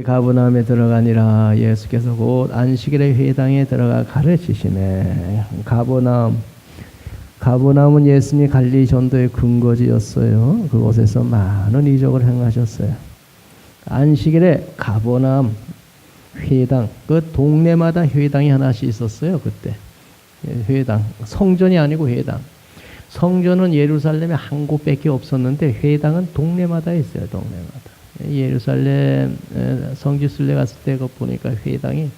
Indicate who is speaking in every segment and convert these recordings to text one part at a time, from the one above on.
Speaker 1: 가버나움에 들어가니라. 예수께서 곧 안식일의 회당에 들어가 가르치시매. 가버나움은 예수님이 갈릴리 전도의 근거지였어요. 그곳에서 많은 이적을 행하셨어요. 안식일에 가버나움 회당, 그 동네마다 회당이 하나씩 있었어요. 그때 회당, 성전이 아니고 회당. 성전은 예루살렘에 한 곳밖에 없었는데 회당은 동네마다 있어요. 동네마다. 예루살렘 성지순례 갔을 때 그 보니까 회당이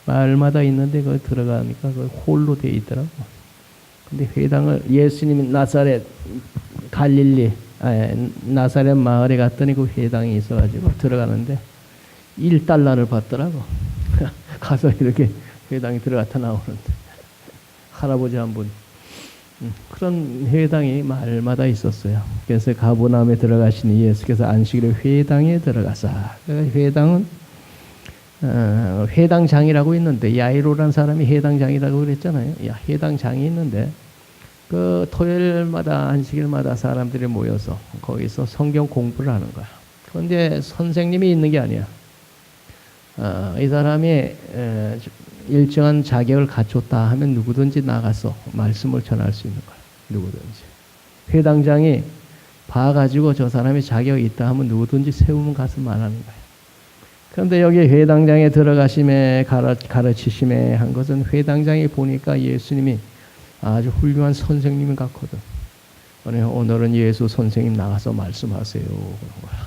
Speaker 1: 마을마다 있는데 그 들어가니까 그 홀로 돼 있더라고. 근데 회당을 예수님이 나사렛 갈릴리 나사렛 마을에 갔더니 그 회당이 있어가지고 들어가는데 1달러를 받더라고. 가서 이렇게 회당에 들어갔다 나오는데 할아버지 한 분. 그런 회당이 마을마다 있었어요. 그래서 가버나움에 들어가시니 예수께서 안식일에 회당에 들어가사. 회당은 회당장이라고 있는데 야이로라는 사람이 회당장이라고 그랬잖아요. 회당장이 있는데 그 토요일마다 안식일마다 사람들이 모여서 거기서 성경 공부를 하는 거야. 그런데 선생님이 있는 게 아니야. 이 사람이 일정한 자격을 갖췄다 하면 누구든지 나가서 말씀을 전할 수 있는 거야. 누구든지. 회당장이 봐가지고 저 사람이 자격이 있다 하면 누구든지 세우면 가서 말하는 거야. 그런데 여기 회당장에 들어가심에 가르치심에 한 것은 회당장이 보니까 예수님이 아주 훌륭한 선생님 같거든. 오늘은 예수 선생님 나가서 말씀하세요. 그런 거야.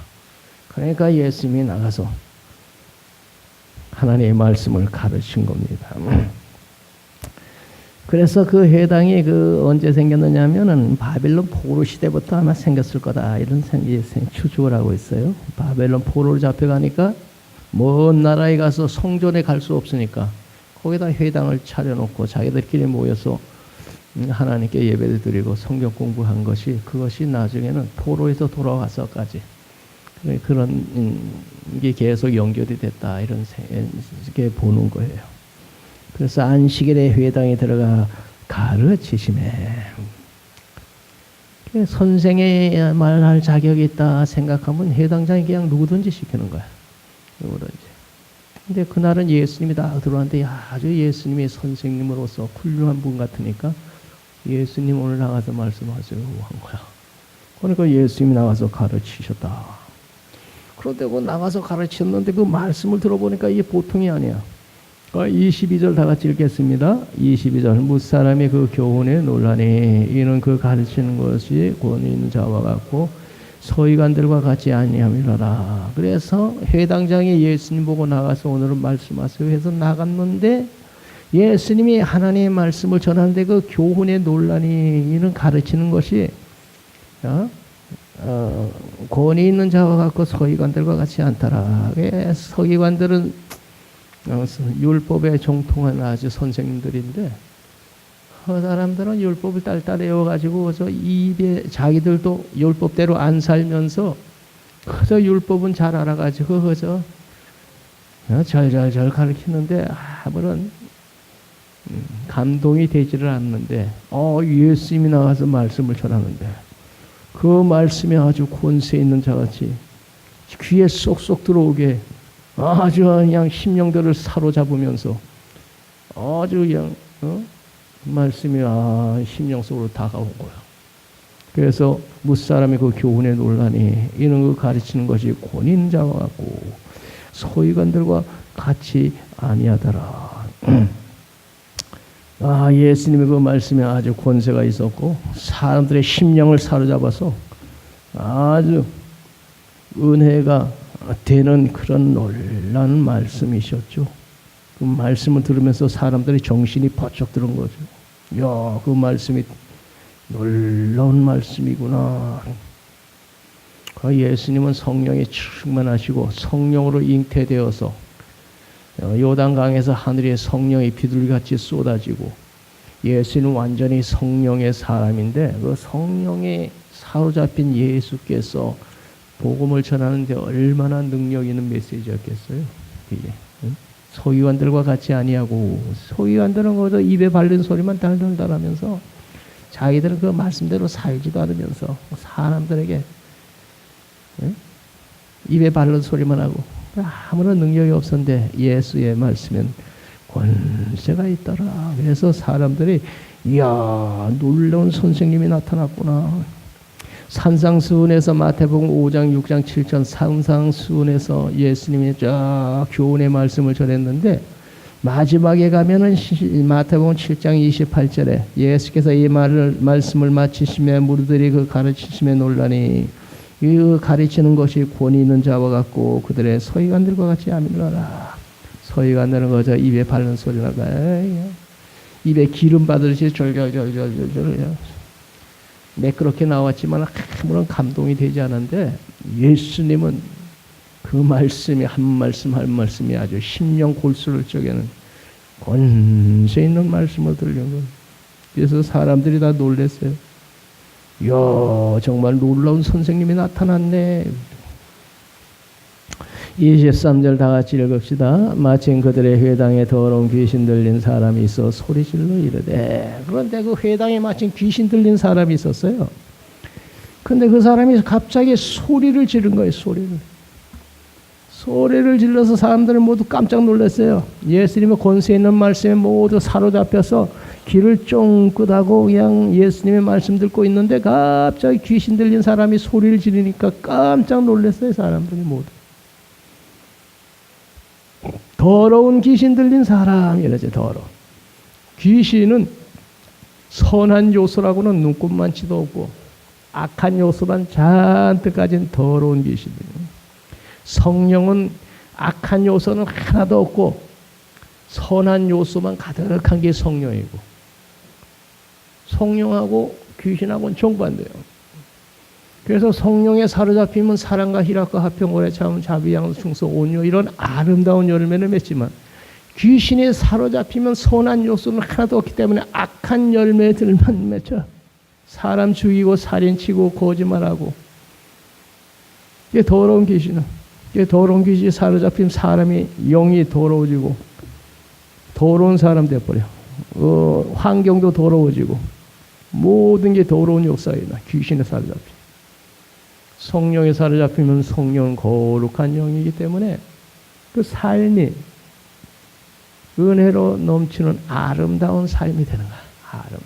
Speaker 1: 그러니까 예수님이 나가서 하나님의 말씀을 가르친 겁니다. 그래서 그 회당이 언제 생겼느냐 하면은 바벨론 포로 시대부터 아마 생겼을 거다. 이런 추측을 하고 있어요. 바벨론 포로로 잡혀가니까 먼 나라에 가서 성전에 갈 수 없으니까 거기다 회당을 차려놓고 자기들끼리 모여서 하나님께 예배를 드리고 성경 공부한 그것이 나중에는 포로에서 돌아와서까지 그런 게 계속 연결이 됐다. 이렇게 보는 거예요. 그래서 안식일에 회당에 들어가 가르치심에 선생의 말할 자격이 있다 생각하면 회당장이 그냥 누구든지 시키는 거야. 누구든지. 근데 그날은 예수님이 다 들어왔는데 아주 예수님이 선생님으로서 훌륭한 분 같으니까 예수님 오늘 나가서 말씀하세요 한 거야. 그러니까 예수님이 나가서 가르치셨다. 그런데 그 나가서 가르쳤는데 그 말씀을 들어보니까 이게 보통이 아니야. 22절 다 같이 읽겠습니다. 22절 무사람이 그 교훈에 논라니 이는 그 가르치는 것이 권위 있는 자와 같고 서기관들과 같이 아니함이라라. 그래서 회당장이 예수님 보고 나가서 오늘은 말씀하세요 해서 나갔는데 예수님이 하나님의 말씀을 전하는데 그 교훈의 논란이 이는 가르치는 것이 권위 있는 자와 같고 서기관들과 같이 않더라. 서기관들은 율법에 정통한 아주 선생님들인데 그 사람들은 율법을 딸딸 외워가지고 저 입에 자기들도 율법대로 안 살면서 그저 율법은 잘 알아가지고 그저 잘 가르치는데 아무런 감동이 되지를 않는데 예수님이 나와서 말씀을 전하는데 그 말씀이 아주 권세 있는 자같이 귀에 쏙쏙 들어오게 아주 그냥 심령들을 사로잡으면서 아주 그냥 말씀이 심령 속으로 다가온 거야. 그래서 무사람이 그 교훈에 논란이 이는 그 가르치는 것이 권인자와 같고 서기관들과 같이 아니하더라. 예수님의 그 말씀에 아주 권세가 있었고 사람들의 심령을 사로잡아서 아주 은혜가 되는 그런 놀라운 말씀이셨죠. 그 말씀을 들으면서 사람들의 정신이 번쩍 드는 거죠. 야, 그 말씀이 놀라운 말씀이구나. 예수님은 성령에 충만하시고 성령으로 잉태되어서 요단강에서 하늘의 성령이 비둘기같이 쏟아지고 예수는 완전히 성령의 사람인데 그 성령에 사로잡힌 예수께서 복음을 전하는데 얼마나 능력 있는 메시지였겠어요. 이게 서기관들과 같이 아니하고 서기관들은 거기서 입에 바른 소리만 달달달하면서 자기들은 그 말씀대로 살지도 않으면서 사람들에게 입에 바른 소리만 하고 아무런 능력이 없었는데 예수의 말씀엔 권세가 있더라. 그래서 사람들이 이야 놀라운 선생님이 나타났구나. 산상수훈에서 마태복음 5장 6장 7장 산상수훈에서 예수님이 쫙 교훈의 말씀을 전했는데 마지막에 가면은 마태복음 7장 28절에 예수께서 이 말씀을 마치시며 무리들이 그 가르치심에 놀라니 이 가르치는 것이 권위 있는 자와 같고 그들의 서기관들과 같이 아밀러라. 서기관들은 거저 입에 바르는 소리 나가 입에 기름 받으듯이 절절절절절 매끄럽게 나왔지만 아무런 감동이 되지 않았는데 예수님은 그 말씀이 한 말씀 한 말씀이 아주 심령 골수를 쪼개는 권세 있는 말씀을 들려는 거예요. 그래서 사람들이 다 놀랐어요. 이야 정말 놀라운 선생님이 나타났네. 23절 다 같이 읽읍시다. 마침 그들의 회당에 더러운 귀신 들린 사람이 있어 소리질러 이르되. 그런데 그 회당에 마침 귀신 들린 사람이 있었어요. 근데 그 사람이 갑자기 소리를 지른 거예요. 소리를 질러서 사람들은 모두 깜짝 놀랐어요. 예수님의 권세 있는 말씀에 모두 사로잡혀서 귀를 쫑긋하고 그냥 예수님의 말씀 듣고 있는데 갑자기 귀신 들린 사람이 소리를 지르니까 깜짝 놀랐어요. 사람들이 모두. 더러운 귀신 들린 사람이라죠. 더러운. 귀신은 선한 요소라고는 눈꼽만치도 없고 악한 요소만 잔뜩 가진 더러운 귀신이에요. 성령은 악한 요소는 하나도 없고 선한 요소만 가득한 게 성령이고 성령하고 귀신하고는 정반대예요. 그래서 성령에 사로잡히면 사랑과 희락과 화평 오래 참음 자비 양수 충성 온유 이런 아름다운 열매를 맺지만 귀신에 사로잡히면 선한 요소는 하나도 없기 때문에 악한 열매들만 맺혀 사람 죽이고 살인치고 거짓말하고 이게 더러운 귀신은 이게 더러운 귀신이 사로잡히면 사람이 영이 더러워지고 더러운 사람 돼버려. 환경도 더러워지고 모든 게 더러운 역사이다. 귀신에 사로잡히면. 성령에 사로잡히면 성령은 거룩한 영이기 때문에 그 삶이 은혜로 넘치는 아름다운 삶이 되는 거야. 아름다운.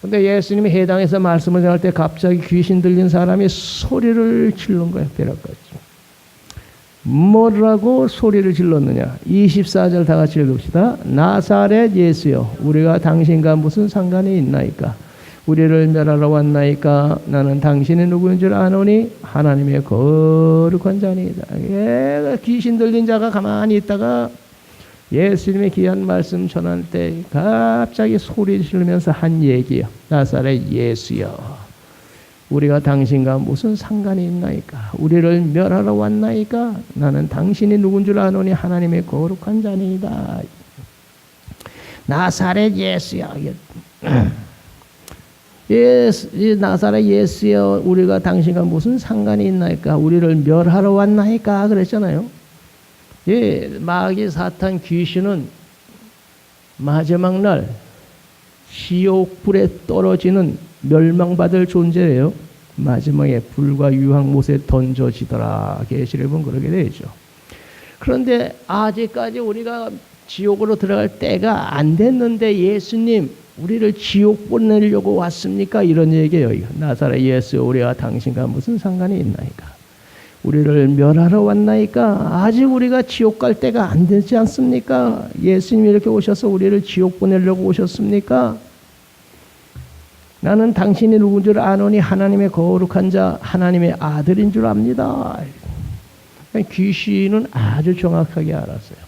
Speaker 1: 근데 예수님이 해당에서 말씀을 전할 때 갑자기 귀신 들린 사람이 소리를 지른 거예요. 벼락같이. 뭐라고 소리를 질렀느냐. 24절 다 같이 읽읍시다. 나사렛 예수여 우리가 당신과 무슨 상관이 있나이까. 우리를 멸하러 왔나이까. 나는 당신이 누구인 줄 아노니 하나님의 거룩한 자니이다. 귀신 들린 자가 가만히 있다가 예수님의 귀한 말씀 전할 때 갑자기 소리 지르면서 한 얘기예요. 나사렛 예수여 우리가 당신과 무슨 상관이 있나이까. 우리를 멸하러 왔나이까. 나는 당신이 누군 줄 아노니 하나님의 거룩한 자니이다. 나사렛 예수여 나사렛 예수여 우리가 당신과 무슨 상관이 있나이까. 우리를 멸하러 왔나이까 그랬잖아요. 예, 마귀 사탄 귀신은 마지막 날 지옥불에 떨어지는 멸망받을 존재예요. 마지막에 불과 유황못에 던져지더라. 계시록은 그렇게 되죠. 그런데 아직까지 우리가 지옥으로 들어갈 때가 안 됐는데 예수님 우리를 지옥 보내려고 왔습니까? 이런 얘기예요. 나사렛 예수 우리가 당신과 무슨 상관이 있나이까. 우리를 멸하러 왔나이까. 아직 우리가 지옥 갈 때가 안 되지 않습니까? 예수님이 이렇게 오셔서 우리를 지옥 보내려고 오셨습니까? 나는 당신이 누군 줄 아노니 하나님의 거룩한 자 하나님의 아들인 줄 압니다. 귀신은 아주 정확하게 알았어요.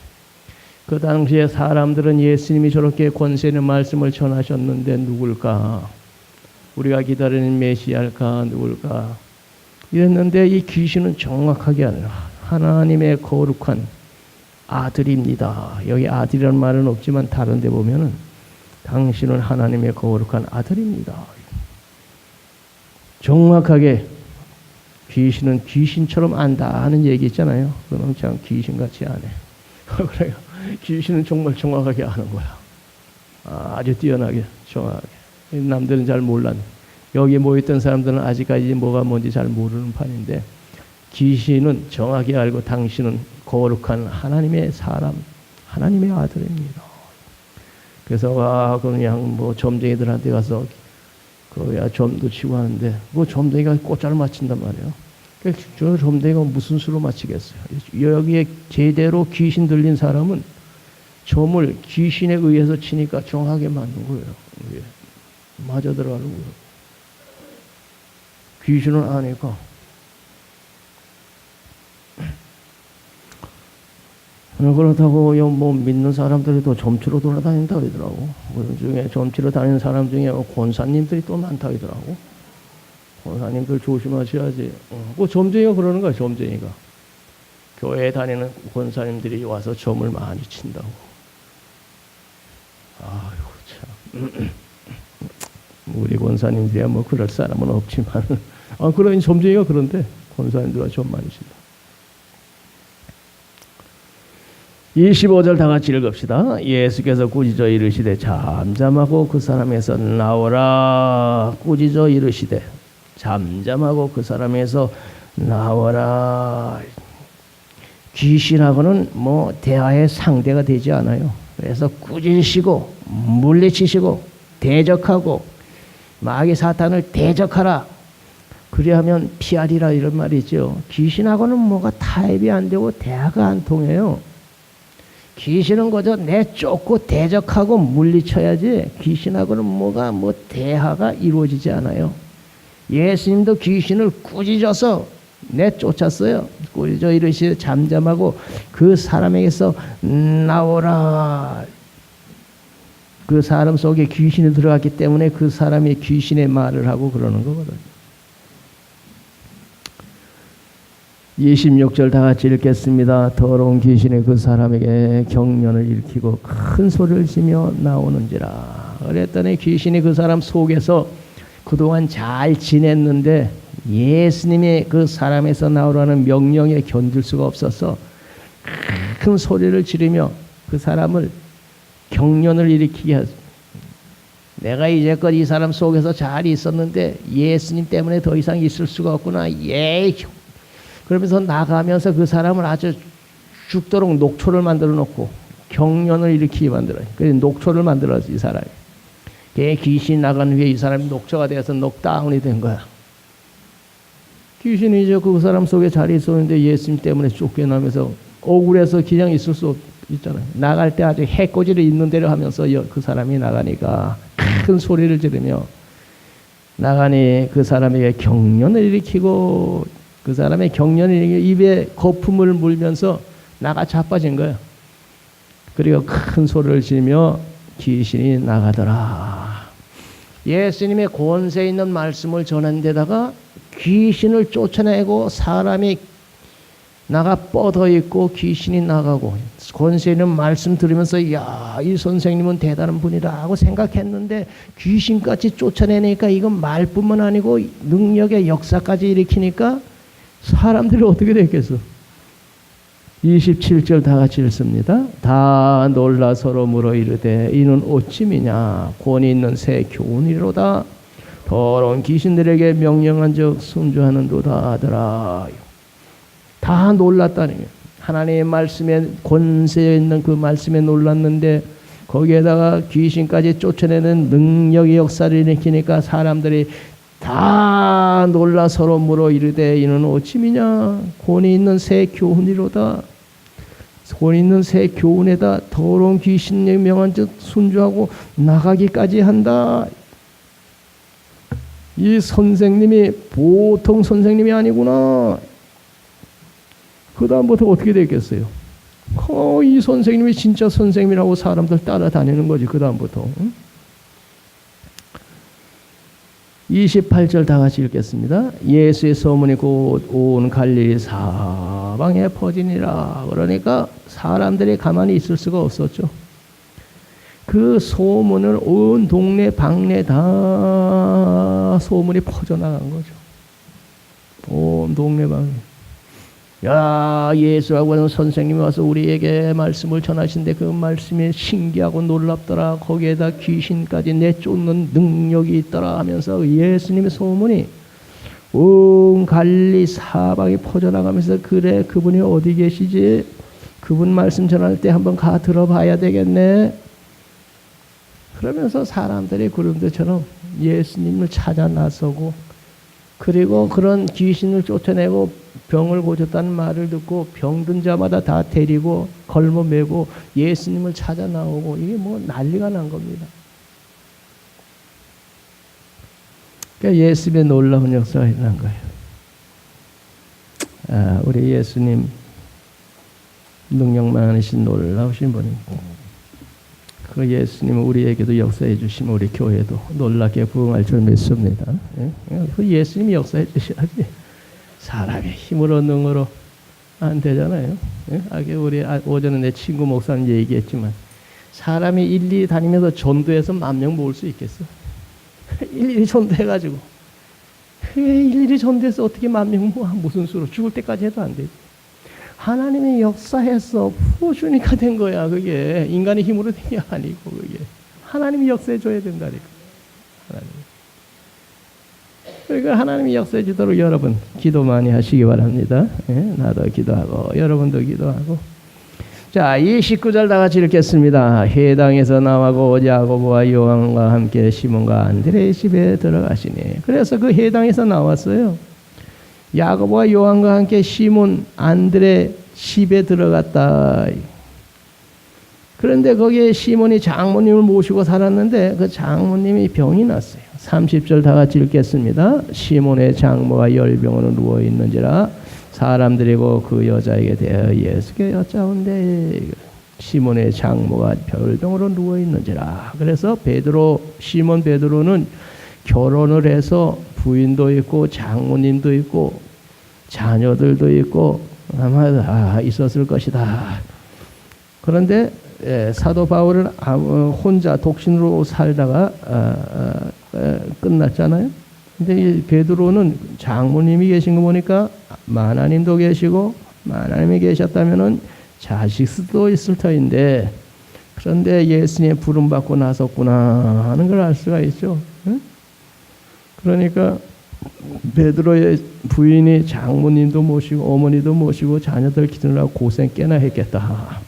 Speaker 1: 그 당시에 사람들은 예수님이 저렇게 권세 있는 말씀을 전하셨는데 누굴까? 우리가 기다리는 메시아일까? 누굴까? 이랬는데 이 귀신은 정확하게 알아요. 하나님의 거룩한 아들입니다. 여기 아들이라는 말은 없지만 다른 데 보면은 당신은 하나님의 거룩한 아들입니다. 정확하게 귀신은 귀신처럼 안다 하는 얘기 있잖아요. 그럼 참 귀신같이 안 해. 그래요. 귀신은 정말 정확하게 아는 거야. 아주 뛰어나게 정확하게. 남들은 잘 몰랐네. 여기 모였던 사람들은 아직까지 뭐가 뭔지 잘 모르는 판인데 귀신은 정확히 알고 당신은 거룩한 하나님의 사람, 하나님의 아들입니다. 그래서 그냥 뭐 점쟁이들한테 가서 그야 점도 치고 하는데 뭐 점쟁이가 꽃자를 맞춘단 말이에요. 저 점쟁이가 무슨 수로 맞히겠어요? 여기에 제대로 귀신 들린 사람은 점을 귀신에 의해서 치니까 정확하게 맞는 거예요. 맞아 들어가는 거예요. 귀신은 아니까. 그렇다고 뭐 믿는 사람들이 또 점치러 돌아다닌다 하더라고. 그 중에 점치러 다니는 사람 중에 권사님들이 또 많다 하더라고. 권사님들 조심하셔야지. 그 점쟁이가 그러는 거야, 점쟁이가. 교회에 다니는 권사님들이 와서 점을 많이 친다고. 아이고 참. 우리 권사님들이야 뭐 그럴 사람은 없지만, 그런 점쟁이가 그런데 권사님들과 점 많이 친다. 25절 다 같이 읽읍시다. 예수께서 꾸짖어 이르시되 잠잠하고 그 사람에서 나오라. 꾸짖어 이르시되 잠잠하고 그 사람에서 나오라. 귀신하고는 뭐 대화의 상대가 되지 않아요. 그래서 꾸짖으시고 물리치시고 대적하고 마귀 사탄을 대적하라. 그리하면 피하리라 이런 말이 있죠. 귀신하고는 뭐가 타협이 안 되고 대화가 안 통해요. 귀신은 그저 내쫓고 대적하고 물리쳐야지 귀신하고는 뭐 대화가 이루어지지 않아요. 예수님도 귀신을 꾸짖어서 내쫓았어요. 꾸짖어 이르시되 잠잠하고 그 사람에게서 나오라. 그 사람 속에 귀신이 들어갔기 때문에 그 사람이 귀신의 말을 하고 그러는 거거든요. 26절 다 같이 읽겠습니다. 더러운 귀신이 그 사람에게 경련을 일으키고 큰 소리를 지며 나오는지라. 그랬더니 귀신이 그 사람 속에서 그동안 잘 지냈는데 예수님이 그 사람에서 나오라는 명령에 견딜 수가 없어서 큰 소리를 지르며 그 사람을 경련을 일으키게 하죠. 내가 이제껏 이 사람 속에서 잘 있었는데 예수님 때문에 더 이상 있을 수가 없구나. 그러면서 나가면서 그 사람을 아주 죽도록 녹초를 만들어 놓고 경련을 일으키게 만들어요. 그래서 녹초를 만들어서 이 사람이. 귀신이 나간 후에 이 사람이 녹초가 되어서 녹다운이 된 거야. 귀신이 이제 그 사람 속에 잘 있었는데 예수님 때문에 쫓겨나면서 억울해서 그냥 있을 수 있잖아요. 나갈 때 아주 해코지를 있는 대로 하면서 그 사람이 나가니까 큰 소리를 지르며 나가니 그 사람에게 경련을 일으키고 그 사람의 경련이 입에 거품을 물면서 나가 자빠진 거예요. 그리고 큰 소리를 지르며 귀신이 나가더라. 예수님의 권세 있는 말씀을 전한 데다가 귀신을 쫓아내고 사람이 나가 뻗어 있고 귀신이 나가고 권세 있는 말씀 들으면서 야, 이 선생님은 대단한 분이다 하고 생각했는데 귀신까지 쫓아내니까 이건 말뿐만 아니고 능력의 역사까지 일으키니까 사람들이 어떻게 됐겠어? 27절 다 같이 읽습니다. 다 놀라 서로 물어 이르되 이는 어찌미냐 권위 있는 새 교훈이로다. 더러운 귀신들에게 명령한 적 순종하는도다 하더라. 다 놀랐다는 거예요. 하나님의 말씀에 권세 있는 그 말씀에 놀랐는데 거기에다가 귀신까지 쫓아내는 능력의 역사를 일으키니까 사람들이 다 놀라 서로 물어 이르되 이는 어찌미냐 권위 있는 새 교훈이로다. 권위 있는 새 교훈에다 더러운 귀신의 명한 즉 순종하고 나가기까지 한다. 이 선생님이 보통 선생님이 아니구나. 그 다음부터 어떻게 되겠어요? 이 선생님이 진짜 선생님이라고 사람들 따라다니는 거지. 그 다음부터. 28절 다 같이 읽겠습니다. 예수의 소문이 곧 온 갈릴리 사방에 퍼지니라. 그러니까 사람들이 가만히 있을 수가 없었죠. 그 소문을 온 동네 방네 다 소문이 퍼져나간 거죠. 온 동네 방네. 야, 예수라고 하는 선생님이 와서 우리에게 말씀을 전하신데 그 말씀이 신기하고 놀랍더라. 거기에다 귀신까지 내쫓는 능력이 있더라 하면서 예수님의 소문이 온 갈릴리 사방에 퍼져나가면서 그래 그분이 어디 계시지? 그분 말씀 전할 때 한번 가 들어봐야 되겠네. 그러면서 사람들이 구름대처럼 예수님을 찾아 나서고, 그리고 그런 귀신을 쫓아내고 병을 고쳤다는 말을 듣고 병든 자마다 다 데리고 걸머매고 예수님을 찾아 나오고, 이게 뭐 난리가 난 겁니다. 그러니까 예수님의 놀라운 역사가 일어난 거예요. 우리 예수님 능력 많으신 놀라우신 분이고, 그 예수님은 우리에게도 역사해 주시면 우리 교회도 놀랍게 부흥할 줄 믿습니다. 그 예수님이 역사해 주셔야지 사람의 힘으로 능으로 안 되잖아요. 우리 오전에 내 친구 목사님 얘기했지만, 사람이 일일이 다니면서 전도해서 10,000명 모을 수 있겠어? 일일이 전도해가지고, 일일이 전도해서 어떻게 10,000명 모아? 무슨 수로? 죽을 때까지 해도 안 되지. 하나님이 역사해서 부어주니까 된 거야. 그게 인간의 힘으로 된 게 아니고, 그게 하나님이 역사해 줘야 된다니까. 그러니까 하나님이 역사해 주도록 여러분 기도 많이 하시기 바랍니다. 나도 기도하고 여러분도 기도하고. 자, 이 19절 다 같이 읽겠습니다. 회당에서 나와고 야고보와 요한과 함께 시몬과 안드레의 집에 들어가시니. 그래서 그 회당에서 나왔어요. 야고보와 요한과 함께 시몬 안드레 집에 들어갔다. 그런데 거기에 시몬이 장모님을 모시고 살았는데 그 장모님이 병이 났어요. 30절 다 같이 읽겠습니다. 시몬의 장모가 열병으로 누워 있는지라 사람들이고 그 여자에게 대하여 예수께 여짜온대. 시몬의 장모가 열병으로 누워 있는지라. 그래서 시몬 베드로는 결혼을 해서 부인도 있고 장모님도 있고 자녀들도 있고 아마 다 있었을 것이다. 그런데 사도 바울은 혼자 독신으로 살다가 끝났잖아요. 근데 이 베드로는 장모님이 계신 거 보니까 마나님도 계시고, 마나님이 계셨다면은 자식 수도 있을 터인데, 그런데 예수님의 부름 받고 나섰구나 하는 걸 알 수가 있죠. 응? 그러니까 베드로의 부인이 장모님도 모시고 어머니도 모시고 자녀들 기르느라고 고생 꽤나 했겠다.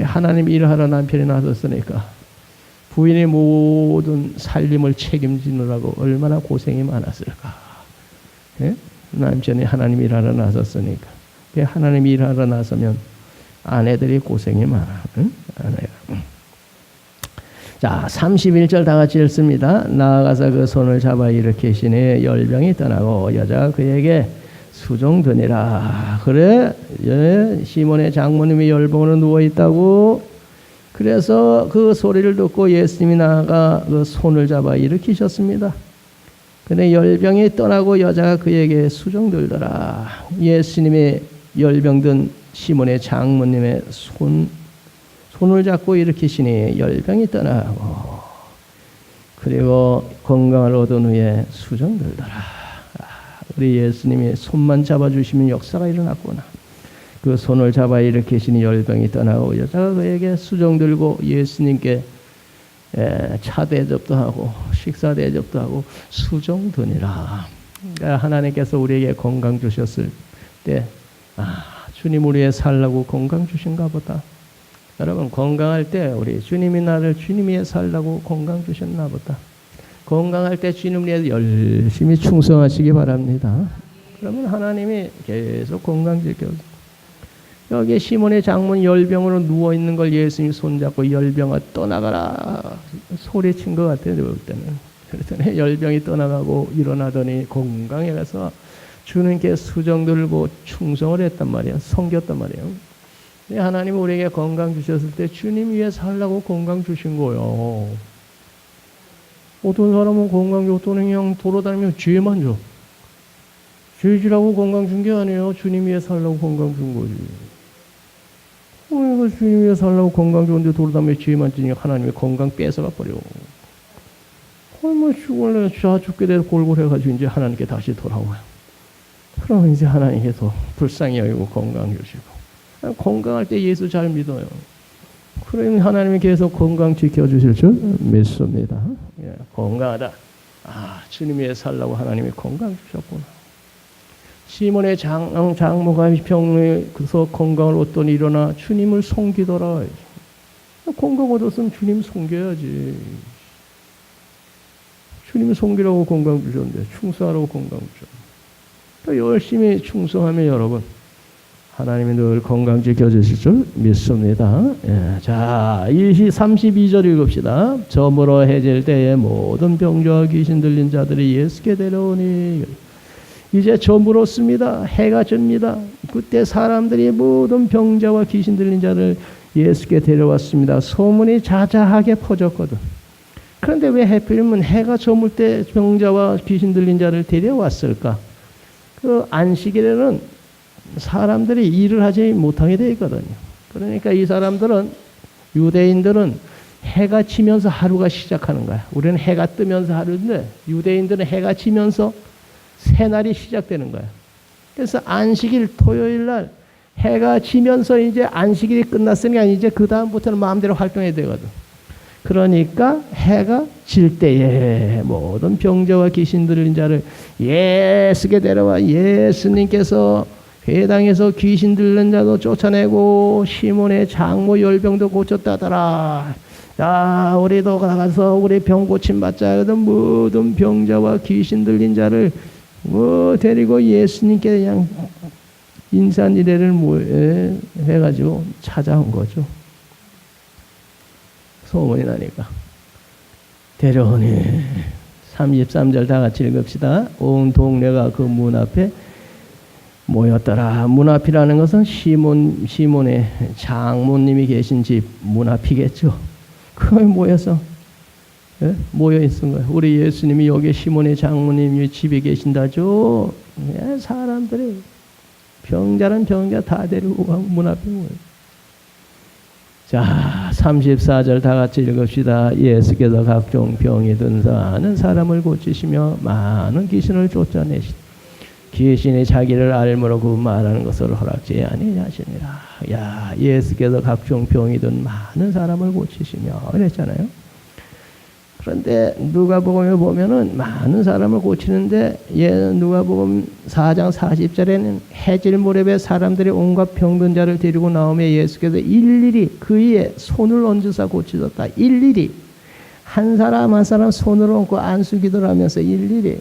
Speaker 1: 하나님 일하러 남편이 나섰으니까 부인의 모든 살림을 책임지느라고 얼마나 고생이 많았을까. 예? 남편이 하나님 일하러 나섰으니까. 하나님 일하러 나서면 아내들이 고생이 많아. 응? 아내가. 자, 31절 다 같이 읽습니다. 나아가서 그 손을 잡아 일으키시니 열병이 떠나고 여자가 그에게 수종되니라. 그래, 시몬의 장모님이 열병으로 누워 있다고. 그래서 그 소리를 듣고 예수님이 나아가 그 손을 잡아 일으키셨습니다. 근데 열병이 떠나고 여자가 그에게 수종들더라. 예수님의 열병든 시몬의 장모님의 손을 잡고 일으키시니 열병이 떠나고, 그리고 건강을 얻은 후에 수종들더라. 우리 예수님이 손만 잡아주시면 역사가 일어났구나. 그 손을 잡아 일으키시니 열병이 떠나고 여자가 그에게 수종들고 예수님께 차 대접도 하고 식사 대접도 하고 수종드니라. 그러니까 하나님께서 우리에게 건강 주셨을 때, 주님 우리의 살라고 건강 주신가 보다. 여러분, 건강할 때 우리 주님이 나를 주님 위해 살라고 건강 주셨나 보다. 건강할 때 주님 위해 열심히 충성하시기 바랍니다. 그러면 하나님이 계속 건강 지켜주세요. 여기 시몬의 장모는 열병으로 누워있는 걸 예수님이 손잡고 열병아 떠나가라 소리친 것 같아요. 그때는. 그랬더니 열병이 떠나가고 일어나더니 건강해 가서 주님께 수정 들고 충성을 했단 말이에요. 섬겼단 말이에요. 하나님이 우리에게 건강 주셨을 때 주님 위해 살라고 건강 주신 거예요. 어떤 사람은 건강 줘, 어떤 그냥 돌아다니면 죄만 줘. 죄지라고 건강 준 게 아니에요. 주님 위해 살라고 건강 준 거지. 이거 주님 위해 살라고 건강 좋은데 돌아다니면 죄만 지니까 하나님이 건강 뺏어가 버려. 뭐 죽을래 죽게 돼서 골골해가지고 이제 하나님께 다시 돌아와요. 그러면 이제 하나님께서 불쌍히 여기고 건강 주시고. 건강할 때 예수 잘 믿어요. 그러면 하나님이 계속 건강 지켜주실 줄 믿습니다. 건강하다. 주님 위해 살라고 하나님이 건강 주셨구나. 시몬의 장모가 병에서 건강을 얻더니 일어나 주님을 섬기더라. 건강 얻었으면 주님 섬겨야지. 주님을 섬기라고 건강 주셨는데 충성하라고 건강 주셨는데 열심히 충성하면 여러분 하나님이 늘 건강 지켜주실 줄 믿습니다. 예, 자, 32절 읽읍시다. 저물어 해질 때에 모든 병자와 귀신 들린 자들이 예수께 데려오니 이제 저물었습니다. 해가 집니다. 그때 사람들이 모든 병자와 귀신 들린 자를 예수께 데려왔습니다. 소문이 자자하게 퍼졌거든. 그런데 왜 하필이면 해가 저물 때 병자와 귀신 들린 자를 데려왔을까? 그 안식일에는 사람들이 일을 하지 못하게 되어 있거든요. 그러니까 이 사람들은, 유대인들은 해가 지면서 하루가 시작하는 거야. 우리는 해가 뜨면서 하루인데 유대인들은 해가 지면서 새날이 시작되는 거야. 그래서 안식일 토요일 날 해가 지면서 이제 안식일이 끝났으니까 이제 그 다음부터는 마음대로 활동해야 되거든. 그러니까 해가 질 때에 모든 병자와 귀신 들린 자를 예수께 데려와 예수님께서 회당에서 귀신 들린 자도 쫓아내고 시몬의 장모 열병도 고쳤다더라. 자, 우리도 가서 우리 병 고침 받자. 모든 병자와 귀신 들린 자를 데리고 예수님께 그냥 인산이래를 해가지고 찾아온 거죠. 소문이 나니까 데려오니 33절 다 같이 읽읍시다. 온 동네가 그 문 앞에 모였더라. 문 앞이라는 것은 시몬의 장모님이 계신 집 문 앞이겠죠. 그거에 모여서 모여 있은 거예요. 우리 예수님이 여기 시몬의 장모님이 집에 계신다죠. 사람들이 병자는 병자 다 데리고 문 앞에 모여. 자, 34절 다 같이 읽읍시다. 예수께서 각종 병이 든 많은 사람을 고치시며 많은 귀신을 쫓아내시니 귀신이 자기를 알므로 그 말하는 것을 허락지 아니하시니라. 야, 예수께서 각종 병이 든 많은 사람을 고치시며 그랬잖아요. 그런데 누가복음에 보면은 많은 사람을 고치는데 누가복음 4장 40절에는 해질 무렵에 사람들이 온갖 병든 자를 데리고 나오며 예수께서 일일이 그의 손을 얹으사 고치셨다. 일일이 한 사람 한 사람 손을 얹고 안수기도하면서 일일이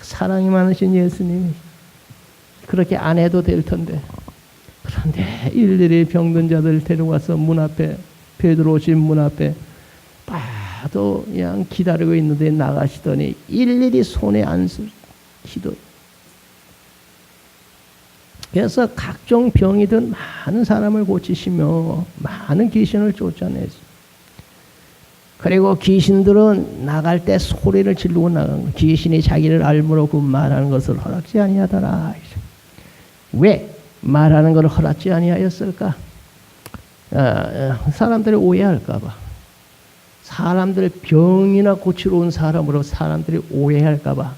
Speaker 1: 사랑이 많으신 예수님이 그렇게 안 해도 될 텐데 그런데 일일이 병든 자들 데려와서 문 앞에 베드로 집 문 앞에 또 그냥 기다리고 있는데 나가시더니 일일이 손에 안수 기도. 그래서 각종 병이든 많은 사람을 고치시며 많은 귀신을 쫓아내시. 그리고 귀신들은 나갈 때 소리를 지르고 나간 거예요. 귀신이 자기를 알므로 그 말하는 것을 허락지 아니하더라. 왜 말하는 것을 허락지 아니하였을까? 사람들이 오해할까 봐. 사람들 병이나 고치러 온 사람으로 사람들이 오해할까 봐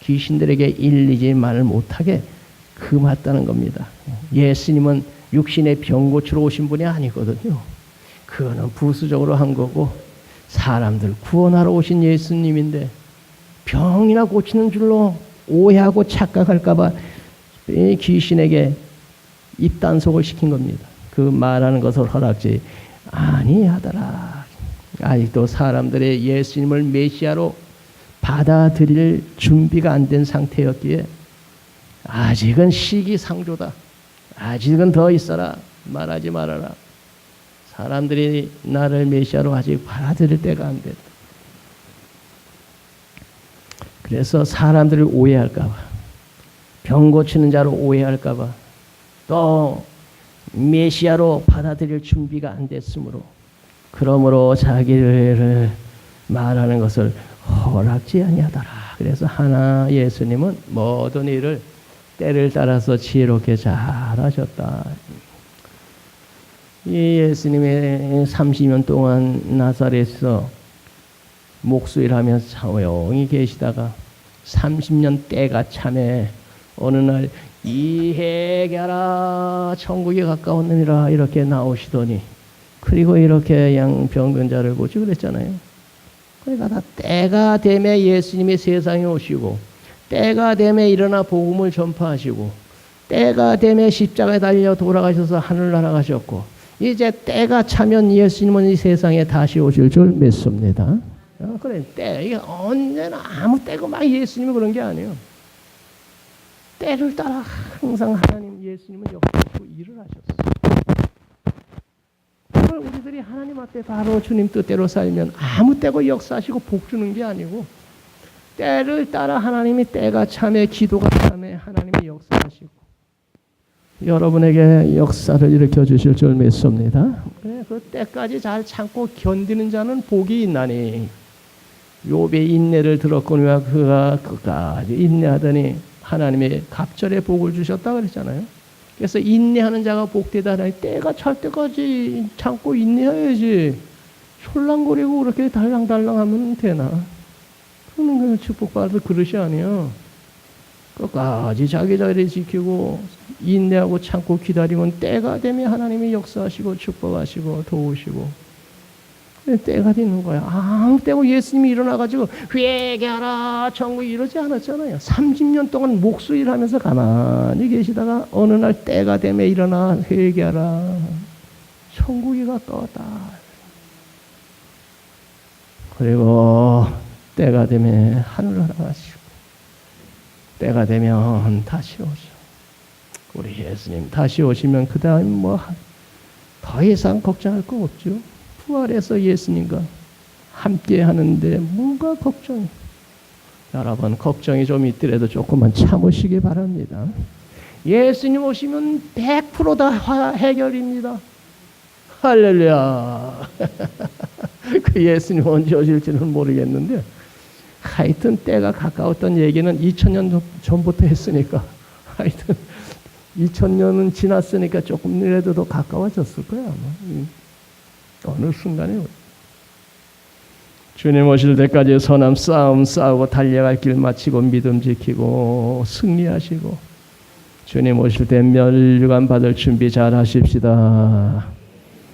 Speaker 1: 귀신들에게 일일이 말을 못하게 금했다는 겁니다. 예수님은 육신의 병 고치러 오신 분이 아니거든요. 그거는 부수적으로 한 거고 사람들 구원하러 오신 예수님인데 병이나 고치는 줄로 오해하고 착각할까 봐 귀신에게 입단속을 시킨 겁니다. 그 말하는 것을 허락지 아니하더라. 아직도 사람들의 예수님을 메시아로 받아들일 준비가 안 된 상태였기에 아직은 시기상조다. 아직은 더 있어라. 말하지 말아라. 사람들이 나를 메시아로 아직 받아들일 때가 안 됐다. 그래서 사람들을 오해할까 봐, 병 고치는 자로 오해할까 봐, 또 메시아로 받아들일 준비가 안 됐으므로 그러므로 자기를 말하는 것을 허락지 아니하더라. 그래서 하나 예수님은 모든 일을 때를 따라서 지혜롭게 잘하셨다. 이 예수님의 30년 동안 나사렛에서 목수일하면서 조용히 계시다가 30년 때가 참에 어느 날 이해하라 천국에 가까웠느니라 이렇게 나오시더니 그리고 이렇게 병든 자를 고치고 그랬잖아요. 그러니까 다 때가 되면 예수님이 세상에 오시고 때가 되매 일어나 복음을 전파하시고 때가 되매 십자가에 달려 돌아가셔서 하늘 날아가셨고 이제 때가 차면 예수님은 이 세상에 다시 오실 줄 믿습니다. 그래 때 이게 언제나 아무 때고 막 예수님이 그런 게 아니에요. 때를 따라 항상 하나님 예수님은 역사하시고 일을 하셨어요. 그걸 우리들이 하나님 앞에 바로 주님 뜻대로 살면 아무 때고 역사하시고 복 주는 게 아니고 때를 따라 하나님이 때가 참에 기도가 참에 하나님이 역사하시고 여러분에게 역사를 일으켜 주실 줄 믿습니다. 그 때까지 잘 참고 견디는 자는 복이 있나니 욥의 인내를 들었거니와 그가 끝까지 인내하더니 하나님의 갑절의 복을 주셨다 그랬잖아요. 그래서 인내하는 자가 복되다 하니 때가 찰 때까지 참고 인내해야지 솔랑거리고 그렇게 달랑달랑하면 되나? 그는 축복받을 그릇이 아니에요. 끝까지 자기 자리를 지키고 인내하고 참고 기다리면 때가 되면 하나님이 역사하시고 축복하시고 도우시고 때가 되는 거야. 아무 때고 예수님이 일어나가지고 회개하라 천국 이러지 않았잖아요. 30년 동안 목수일 하면서 가만히 계시다가 어느 날 때가 되면 일어나 회개하라 천국이 가까웠다. 그리고 때가 되면 하늘 날아가시고 때가 되면 다시 오죠. 우리 예수님 다시 오시면 그 다음 뭐 더 이상 걱정할 거 없죠. 부활해서 예수님과 함께 하는데 뭐가 걱정이? 여러분 걱정이 좀 있더라도 조금만 참으시기 바랍니다. 예수님 오시면 100% 다 해결입니다. 할렐루야. 그 예수님 언제 오실지는 모르겠는데 하여튼 때가 가까웠던 얘기는 2000년 전부터 했으니까 하여튼 2000년은 지났으니까 조금이라도 더 가까워졌을 거야. 어느 순간에 주님 오실 때까지 선한 싸움 싸우고 달려갈 길 마치고 믿음 지키고 승리하시고 주님 오실 때 멸류관 받을 준비 잘 하십시다.